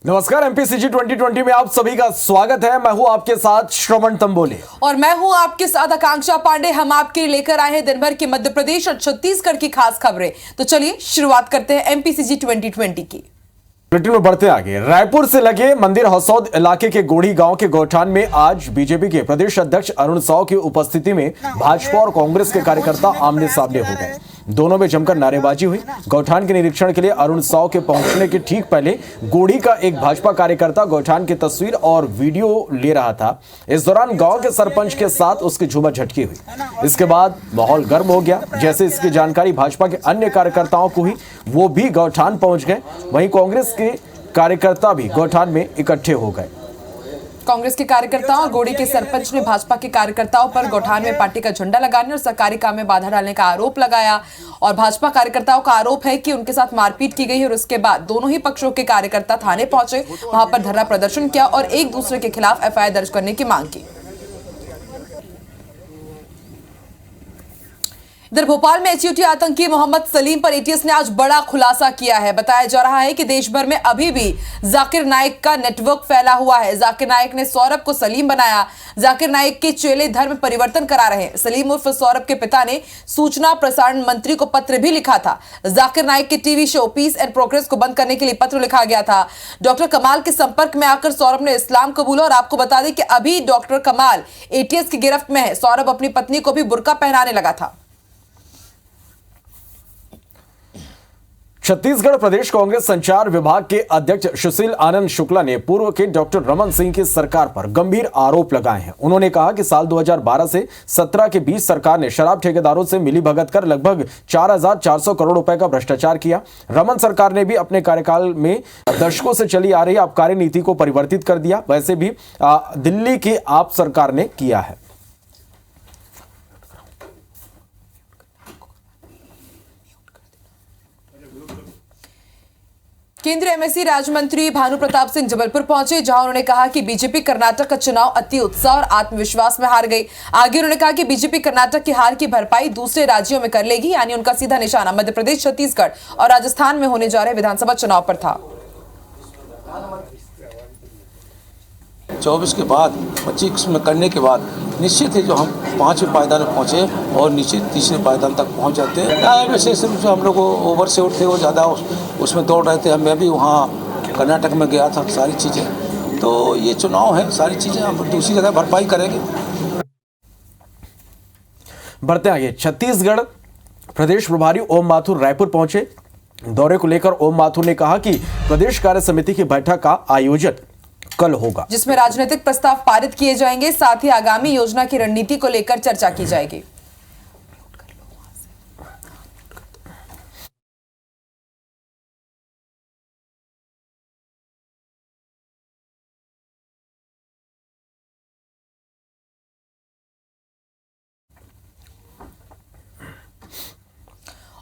नमस्कार, एमपीसीजी 2020 में आप सभी का स्वागत है। मैं हूं आपके साथ श्रवण तंबोले और मैं हूं आपके साथ आकांक्षा पांडे। हम आपके लिए लेकर आए हैं दिन भर की मध्य प्रदेश और छत्तीसगढ़ की खास खबरें। तो चलिए शुरुआत करते हैं एमपीसीजी 2020 की। बुलेटिन में बढ़ते आगे। रायपुर से लगे मंदिर हसौद इलाके के गोढ़ी गांव के गौठान में आज बीजेपी के प्रदेश अध्यक्ष अरुण साव की उपस्थिति में भाजपा और कांग्रेस के कार्यकर्ता आमने सामने हो गए। दोनों में जमकर नारेबाजी हुई। गौठान के निरीक्षण के लिए अरुण साव के पहुंचने के ठीक पहले गोढ़ी का एक भाजपा कार्यकर्ता गौठान की तस्वीर और वीडियो ले रहा था। इस दौरान गांव के सरपंच के साथ उसकी झूमा झटकी हुई। इसके बाद माहौल गर्म हो गया। जैसे इसकी जानकारी भाजपा के अन्य कार्यकर्ताओं को हुई, वो भी गौठान पहुंच गए। वहीं कांग्रेस के कार्यकर्ता भी गौठान में इकट्ठे हो गए। कांग्रेस के कार्यकर्ताओं और गोढ़ी के सरपंच ने भाजपा के कार्यकर्ताओं पर गौठान में पार्टी का झंडा लगाने और सरकारी काम में बाधा डालने का आरोप लगाया। और भाजपा कार्यकर्ताओं का आरोप है कि उनके साथ मारपीट की गई और उसके बाद दोनों ही पक्षों के कार्यकर्ता थाने पहुंचे, वहां पर धरना प्रदर्शन किया और एक दूसरे के खिलाफ एफआईआर दर्ज करने की मांग की। इधर भोपाल में एचयूटी आतंकी मोहम्मद सलीम पर एटीएस ने आज बड़ा खुलासा किया है। बताया जा रहा है कि देश भर में अभी भी जाकिर नाइक का नेटवर्क फैला हुआ है। जाकिर नाइक ने सौरभ को सलीम बनाया। जाकिर नाइक के चेले धर्म परिवर्तन करा रहे हैं। सलीम उर्फ सौरभ के पिता ने सूचना प्रसारण मंत्री को पत्र भी लिखा था। जाकिर नाइक के TV show peace and progress को बंद करने के लिए पत्र लिखा गया था। डॉक्टर कमाल के संपर्क में आकर सौरभ ने इस्लाम कबूला। और आपको बता दें कि अभी डॉक्टर कमाल एटीएस की गिरफ्त में है। सौरभ अपनी पत्नी को भी बुर्का पहनाने लगा था। छत्तीसगढ़ प्रदेश कांग्रेस संचार विभाग के अध्यक्ष सुशील आनंद शुक्ला ने पूर्व के डॉक्टर रमन सिंह की सरकार पर गंभीर आरोप लगाए हैं। उन्होंने कहा कि साल 2012 से 17 के बीच सरकार ने शराब ठेकेदारों से मिलीभगत कर लगभग 4,400 करोड़ रुपए का भ्रष्टाचार किया। रमन सरकार ने भी अपने कार्यकाल में दशकों से चली आ रही आबकारी नीति को परिवर्तित कर दिया। वैसे भी दिल्ली की आप सरकार ने किया है। केंद्रीय एमएससी राज्य मंत्री भानु प्रताप सिंह जबलपुर पहुंचे, जहां उन्होंने कहा कि बीजेपी कर्नाटक का चुनाव अति उत्साह और आत्मविश्वास में हार गई। आगे उन्होंने कहा कि बीजेपी कर्नाटक की हार की भरपाई दूसरे राज्यों में कर लेगी, यानी उनका सीधा निशाना मध्य प्रदेश, छत्तीसगढ़ और राजस्थान में होने जा रहे विधानसभा चुनाव पर था। 24 के बाद 25 में करने के बाद निश्चित है जो हम 5वें पायदान में पहुँचे और निश्चित 30वें पायदान तक पहुँच जाते हैं। वैसे सिर्फ हम लोग ओवर से उठते वो ज़्यादा उसमें दौड़ रहे थे। मैं भी वहाँ कर्नाटक में गया था। सारी चीज़ें तो ये चुनाव है, सारी चीज़ें हम दूसरी जगह भरपाई करेंगे। बढ़ते आगे। छत्तीसगढ़ प्रदेश प्रभारी ओम माथुर रायपुर पहुंचे। दौरे को लेकर ओम माथुर ने कहा कि प्रदेश कार्य समिति की बैठक का आयोजन कल होगा, जिसमें राजनीतिक प्रस्ताव पारित किए जाएंगे। साथ ही आगामी योजना की रणनीति को लेकर चर्चा की जाएगी।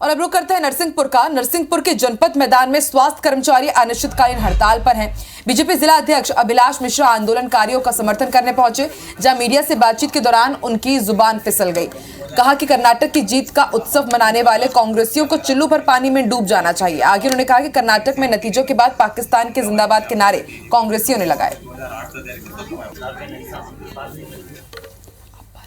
और अब रुक करते हैं नरसिंहपुर का। नरसिंहपुर के जनपद मैदान में स्वास्थ्य कर्मचारी अनिश्चितकालीन हड़ताल पर हैं। बीजेपी जिला अध्यक्ष अभिलाष मिश्रा आंदोलनकारियों का समर्थन करने पहुंचे, जहां मीडिया से बातचीत के दौरान उनकी जुबान फिसल गई। कहा कि कर्नाटक की जीत का उत्सव मनाने वाले कांग्रेसियों को चुल्लू भर पानी में डूब जाना चाहिए। आगे उन्होंने कहा कि कर्नाटक में नतीजों के बाद पाकिस्तान के जिंदाबाद के नारे कांग्रेसियों ने लगाए।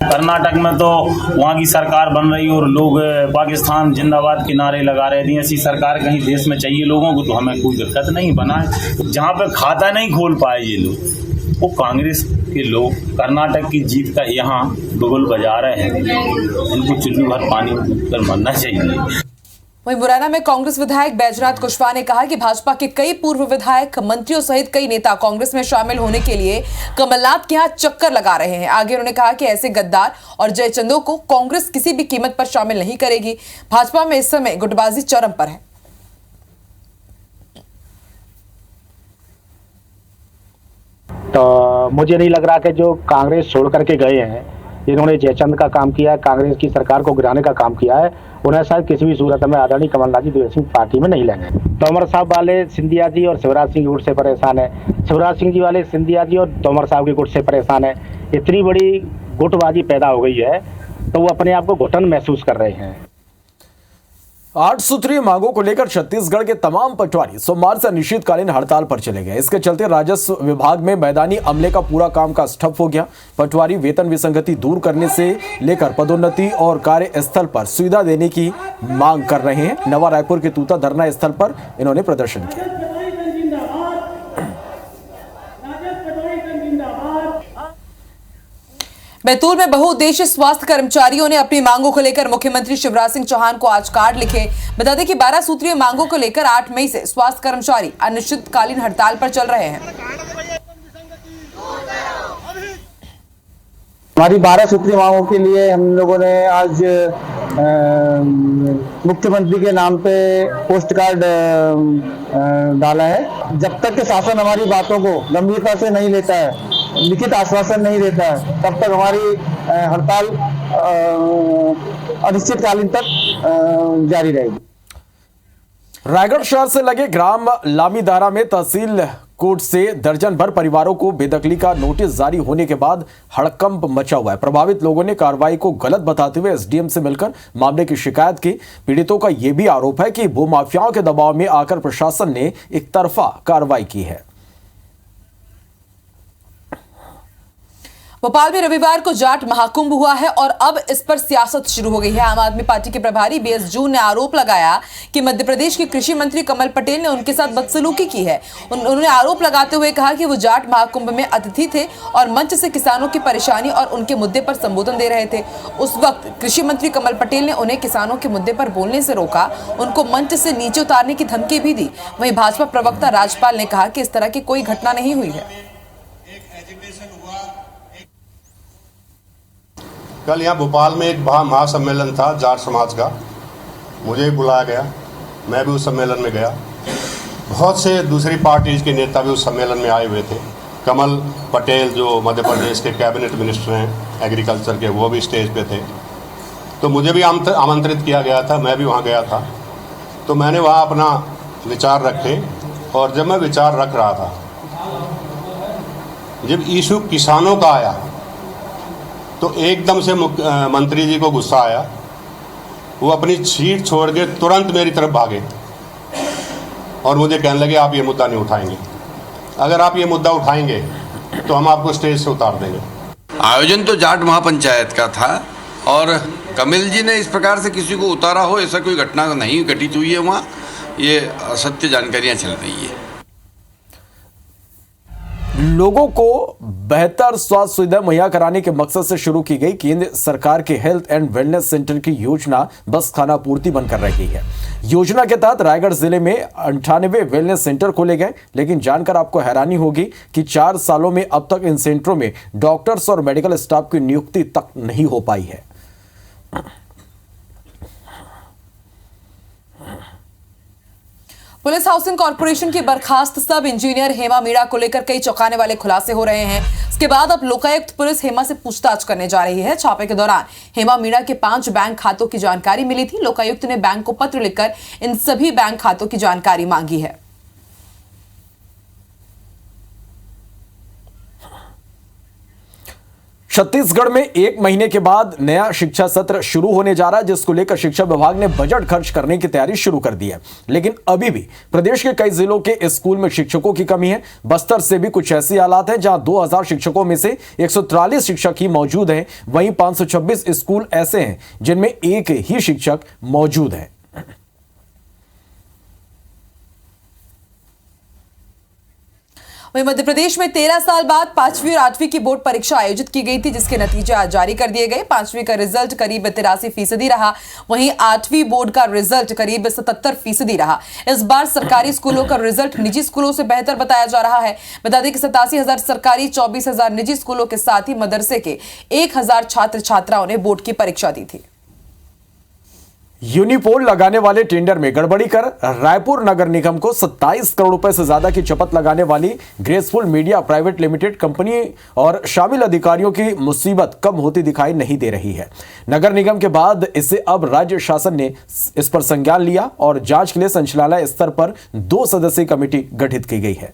कर्नाटक में तो वहाँ की सरकार बन रही और लोग पाकिस्तान जिंदाबाद के नारे लगा रहे थे। ऐसी सरकार कहीं देश में चाहिए लोगों को तो हमें कोई दिक्कत नहीं बनाए। जहाँ पे खाता नहीं खोल पाए ये लोग, वो कांग्रेस के लोग कर्नाटक की जीत का यहाँ बिगुल बजा रहे हैं। इनको चुल्लू भर पानी में कर मरना चाहिए। वहीं मुरैना में कांग्रेस विधायक बैजनाथ कुशवाहा ने कहा कि भाजपा के कई पूर्व विधायक, मंत्रियों सहित कई नेता कांग्रेस में शामिल होने के लिए कमलनाथ के यहाँ चक्कर लगा रहे हैं। आगे उन्होंने कहा कि ऐसे गद्दार और जयचंदों को कांग्रेस किसी भी कीमत पर शामिल नहीं करेगी। भाजपा में इस समय गुटबाजी चरम पर है। तो मुझे नहीं लग रहा कि जो कांग्रेस छोड़ करके गए हैं, इन्होंने जयचंद का काम किया है, कांग्रेस की सरकार को गिराने का काम किया है, उन्हें शायद किसी भी सूरत में आदरणीय कमलनाथ जी द्विवेदी सिंह पार्टी में नहीं लेंगे। तोमर साहब वाले सिंधिया जी और शिवराज सिंह गुट से परेशान है, शिवराज सिंह जी वाले सिंधिया जी और तोमर साहब के गुट से परेशान है। इतनी बड़ी गुटबाजी पैदा हो गई है तो वो अपने आप को घुटन महसूस कर रहे हैं। 8 सूत्रीय मांगों को लेकर छत्तीसगढ़ के तमाम पटवारी सोमवार से अनिश्चितकालीन हड़ताल पर चले गए। इसके चलते राजस्व विभाग में मैदानी अमले का पूरा कामकाज ठप हो गया। पटवारी वेतन विसंगति दूर करने से लेकर पदोन्नति और कार्यस्थल पर सुविधा देने की मांग कर रहे हैं। नवा रायपुर के तूता धरना स्थल पर इन्होंने प्रदर्शन किया। बैतूल में बहुउद्देशीय स्वास्थ्य कर्मचारियों ने अपनी मांगों को लेकर मुख्यमंत्री शिवराज सिंह चौहान को आज कार्ड लिखे। बता दें कि 12 सूत्रीय मांगों को लेकर 8 मई से स्वास्थ्य कर्मचारी अनिश्चितकालीन हड़ताल पर चल रहे हैं। हमारी 12 सूत्रीय मांगों के लिए हम लोगों ने आज मुख्यमंत्री के नाम पे पोस्ट कार्ड डाला है। जब तक कि शासन हमारी बातों को गंभीरता से नहीं लेता है, लिखित आश्वासन नहीं देता है, तब तक हमारी हड़ताल अनिश्चितकालीन तक जारी रहेगी। रायगढ़ शहर से लगे ग्राम लामीदारा में तहसील कोर्ट से दर्जन भर परिवारों को बेदखली का नोटिस जारी होने के बाद हड़कंप मचा हुआ है। प्रभावित लोगों ने कार्रवाई को गलत बताते हुए एसडीएम से मिलकर मामले की शिकायत की। पीड़ितों का यह भी आरोप है कि भूमाफियाओं के दबाव में आकर प्रशासन ने एकतरफा कार्रवाई की है। भोपाल में रविवार को जाट महाकुंभ हुआ है और अब इस पर सियासत शुरू हो गई है। आम आदमी पार्टी के प्रभारी बीएस जून ने आरोप लगाया कि मध्य प्रदेश के कृषि मंत्री कमल पटेल ने उनके साथ बदसलूकी की है। उन्होंने आरोप लगाते हुए कहा कि वो जाट महाकुंभ में अतिथि थे और मंच से किसानों की परेशानी और उनके मुद्दे पर संबोधन दे रहे थे। उस वक्त कृषि मंत्री कमल पटेल ने उन्हें किसानों के मुद्दे पर बोलने से रोका, उनको मंच से नीचे उतारने की धमकी भी दी। वहीं भाजपा प्रवक्ता राजपाल ने कहा कि इस तरह की कोई घटना नहीं हुई है। कल यहाँ भोपाल में एक महासम्मेलन था जाट समाज का, मुझे भी बुलाया गया, मैं भी उस सम्मेलन में गया। बहुत से दूसरी पार्टीज के नेता भी उस सम्मेलन में आए हुए थे। कमल पटेल जो मध्य प्रदेश के कैबिनेट मिनिस्टर हैं एग्रीकल्चर के, वो भी स्टेज पे थे। तो मुझे भी आमंत्रित किया गया था, मैं भी वहाँ गया था। तो मैंने वहाँ अपना विचार रखे और जब मैं विचार रख रहा था, जब इशू किसानों का आया तो एकदम से मंत्री जी को गुस्सा आया। वो अपनी सीट छोड़ के तुरंत मेरी तरफ भागे और मुझे कहने लगे आप ये मुद्दा नहीं उठाएंगे, अगर आप ये मुद्दा उठाएंगे तो हम आपको स्टेज से उतार देंगे। आयोजन तो जाट महापंचायत का था और कमल जी ने इस प्रकार से किसी को उतारा हो, ऐसा कोई घटना नहीं घटित हुई है। वहाँ ये असत्य जानकारियाँ चल रही है। लोगों को बेहतर स्वास्थ्य सुविधा मुहैया कराने के मकसद से शुरू की गई केंद्र सरकार के हेल्थ एंड वेलनेस सेंटर की योजना बस खाना पूर्ति बनकर रह गई है। योजना के तहत रायगढ़ जिले में 98 वेलनेस सेंटर खोले गए, लेकिन जानकर आपको हैरानी होगी कि 4 सालों में अब तक इन सेंटरों में डॉक्टर्स और मेडिकल स्टाफ की नियुक्ति तक नहीं हो पाई है। पुलिस हाउसिंग कॉर्पोरेशन की बर्खास्त सब इंजीनियर हेमा मीणा को लेकर कई चौंकाने वाले खुलासे हो रहे हैं। इसके बाद अब लोकायुक्त पुलिस हेमा से पूछताछ करने जा रही है। छापे के दौरान हेमा मीणा के 5 बैंक खातों की जानकारी मिली थी। लोकायुक्त ने बैंक को पत्र लिखकर इन सभी बैंक खातों की जानकारी मांगी है। छत्तीसगढ़ में 1 महीने के बाद नया शिक्षा सत्र शुरू होने जा रहा है, जिसको लेकर शिक्षा विभाग ने बजट खर्च करने की तैयारी शुरू कर दी है। लेकिन अभी भी प्रदेश के कई जिलों के स्कूल में शिक्षकों की कमी है। बस्तर से भी कुछ ऐसी हालात हैं जहां 2000 शिक्षकों में से 143 शिक्षक ही मौजूद हैं। वहीं 526 स्कूल ऐसे हैं जिनमें एक ही शिक्षक मौजूद है। वहीं मध्य प्रदेश में 13 साल बाद 5वीं और 8वीं की बोर्ड परीक्षा आयोजित की गई थी, जिसके नतीजे आज जारी कर दिए गए। 5वीं का रिजल्ट करीब 83% रहा, वहीं 8वीं बोर्ड का रिजल्ट करीब 77% रहा। इस बार सरकारी स्कूलों का रिजल्ट निजी स्कूलों से बेहतर बताया जा रहा है। बता दें कि 87,000 सरकारी, 24,000 निजी स्कूलों के साथ ही मदरसे के 1,000 छात्र छात्राओं ने बोर्ड की परीक्षा दी थी। यूनिपोल लगाने वाले टेंडर में गड़बड़ी कर रायपुर नगर निगम को 27 करोड़ रुपए से ज्यादा की चपत लगाने वाली graceful media private limited company और शामिल अधिकारियों की मुसीबत कम होती दिखाई नहीं दे रही है। नगर निगम के बाद इसे अब राज्य शासन ने इस पर संज्ञान लिया और जांच के लिए संचालनालय स्तर पर 2 सदस्यीय कमेटी गठित की गई है।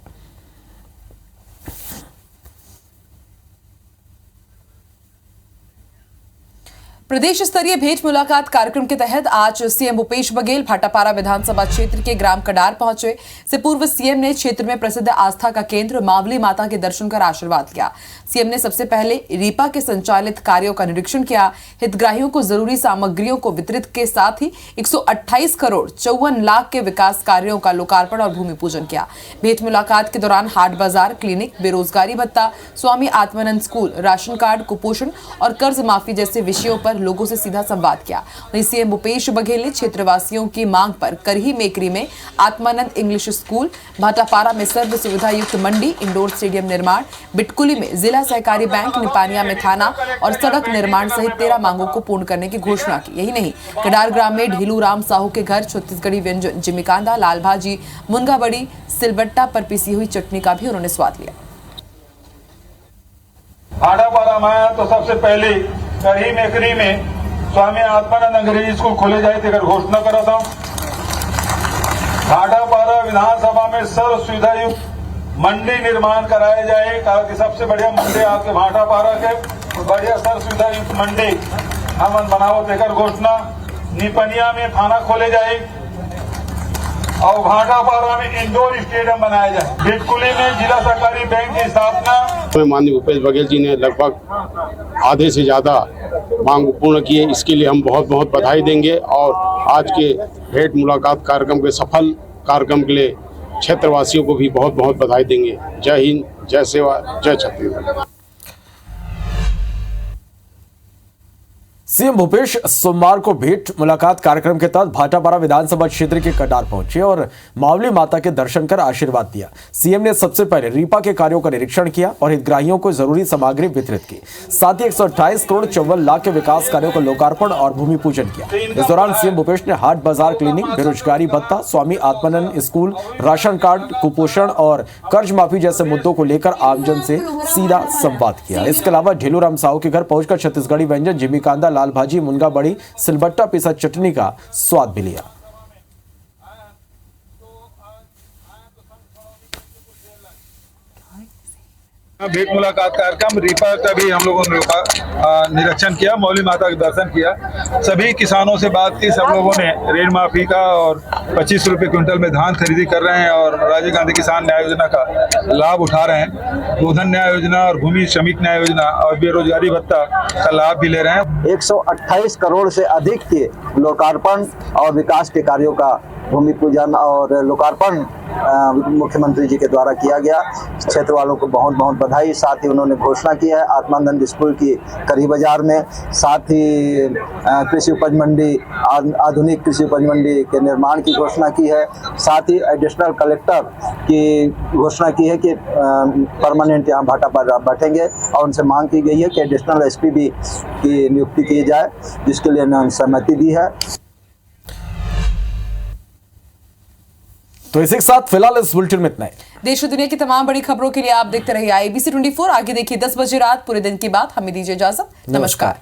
प्रदेश स्तरीय भेंट मुलाकात कार्यक्रम के तहत आज सीएम भूपेश बघेल भाटापारा विधानसभा क्षेत्र के ग्राम कडार पहुंचे। इससे पूर्व सीएम ने क्षेत्र में प्रसिद्ध आस्था का केंद्र मावली माता के दर्शन कर आशीर्वाद लिया। सीएम ने सबसे पहले रीपा के संचालित कार्यों का निरीक्षण किया। हितग्राहियों को जरूरी सामग्रियों को वितरित के साथ ही 128 करोड़ 54 लाख के विकास कार्यों का लोकार्पण और भूमि पूजन किया। भेंट मुलाकात के दौरान हाट बाजार, क्लिनिक, बेरोजगारी भत्ता, Swami Atmanand school, ration card, कुपोषण और कर्ज माफी जैसे विषयों पर लोगों से सीधा संवाद किया। वहीं सीएम भूपेश बघेल ने क्षेत्रवासियों की मांग पर करही मेकरी में आत्मानंद इंग्लिश स्कूल, भाटापारा में सर्व सुविधा युक्त मंडी, इंडोर स्टेडियम निर्माण, बिटकुली में जिला सहकारी बैंक, निपानिया में थाना और सड़क निर्माण सहित 13 मांगों को पूर्ण करने की घोषणा की। यही नहीं, कडार ग्राम में ढीलू राम साहू के घर छत्तीसगढ़ी व्यंजन जिमीकांदा, लाल भाजी, मुनगा बड़ी, सिलबट्टा पर पिसी हुई चटनी का भी उन्होंने स्वाद लिया। भाटापारा में तो सबसे पहले करही मेकरी में स्वामी आत्मानंद अंग्रेजी स्कूल खोले जाए थे घोषणा करा था। भाटापारा विधानसभा में सर्व सुविधा युक्त मंडी निर्माण कराया जाए, कहा कि सबसे बढ़िया मंडी आपके भाटापारा के बढ़िया सर्व सुविधा युक्त मंडी हम बनाओ देकर घोषणा। निपनिया में थाना खोले जाए और भाटापारा में इंडोर स्टेडियम बनाया जाए। बिटकुली में जिला सहकारी बैंक की स्थापना। माननीय भूपेश बघेल जी ने लगभग आधे से ज्यादा मांग पूर्ण किए, इसके लिए हम बहुत बहुत बधाई देंगे और आज के भेंट मुलाकात कार्यक्रम के सफल कार्यक्रम के लिए क्षेत्रवासियों को भी बहुत बहुत बधाई देंगे। जय हिंद, जय सेवा, जय छत्तीसगढ़। सीएम भूपेश सोमवार को भेंट मुलाकात कार्यक्रम के तहत भाटापारा विधानसभा क्षेत्र के कडार पहुंचे और मावली माता के दर्शन कर आशीर्वाद दिया। सीएम ने सबसे पहले रीपा के कार्यों का निरीक्षण किया और हितग्राहियों को जरूरी सामग्री वितरित की। साथ ही 128 करोड़ 54 लाख के विकास कार्यों का लोकार्पण और भूमि पूजन किया। इस दौरान सीएम भूपेश ने हाट बाजार, क्लिनिक, बेरोजगारी भत्ता, Swami Atmanand school, ration card, कुपोषण और कर्ज माफी जैसे मुद्दों को लेकर आमजन से सीधा संवाद किया। इसके अलावा ढीलू राम साहू के घर पहुंचकर छत्तीसगढ़ी व्यंजन जिमीकांदा, लाल भाजी, मुनगा बड़ी, सिलबट्टा पिसा चटनी का स्वाद भी लिया। भेंट मुलाकात कार्यक्रम रीपा का भी हम लोगों ने निरीक्षण किया, मौली माता का दर्शन किया। सभी किसानों से बात की, सब लोगों ने ऋण माफी का और 25 रुपए क्विंटल में धान खरीदी कर रहे हैं और राजीव गांधी किसान न्याय योजना का लाभ उठा रहे हैं। गोधन न्याय योजना और भूमि श्रमिक न्याय योजना और बेरोजगारी भत्ता का लाभ भी ले रहे हैं। 128 करोड़ से अधिक के लोकार्पण और विकास के कार्यों का भूमि पूजन और लोकार्पण मुख्यमंत्री जी के द्वारा किया गया। क्षेत्र वालों को बहुत बहुत बधाई। साथ ही उन्होंने घोषणा की है आत्मानंद स्कूल की करही बाजार में, साथ ही कृषि उपज मंडी, आधुनिक कृषि उपज मंडी के निर्माण की घोषणा की है। साथ ही एडिशनल कलेक्टर की घोषणा की है कि परमानेंट यहाँ भाटापारा बैठेंगे और उनसे मांग की गई है कि एडिशनल एसपी भी की नियुक्ति की जाए, जिसके लिए उन्होंने सहमति दी है। तो इसी के साथ फिलहाल इस बुलेटिन में इतना ही। देश और दुनिया की तमाम बड़ी खबरों के लिए आप देखते रहिए IBC 24। आगे देखिए 10 बजे रात। पूरे दिन की बात। हमें दीजिए इजाजत। नमस्कार।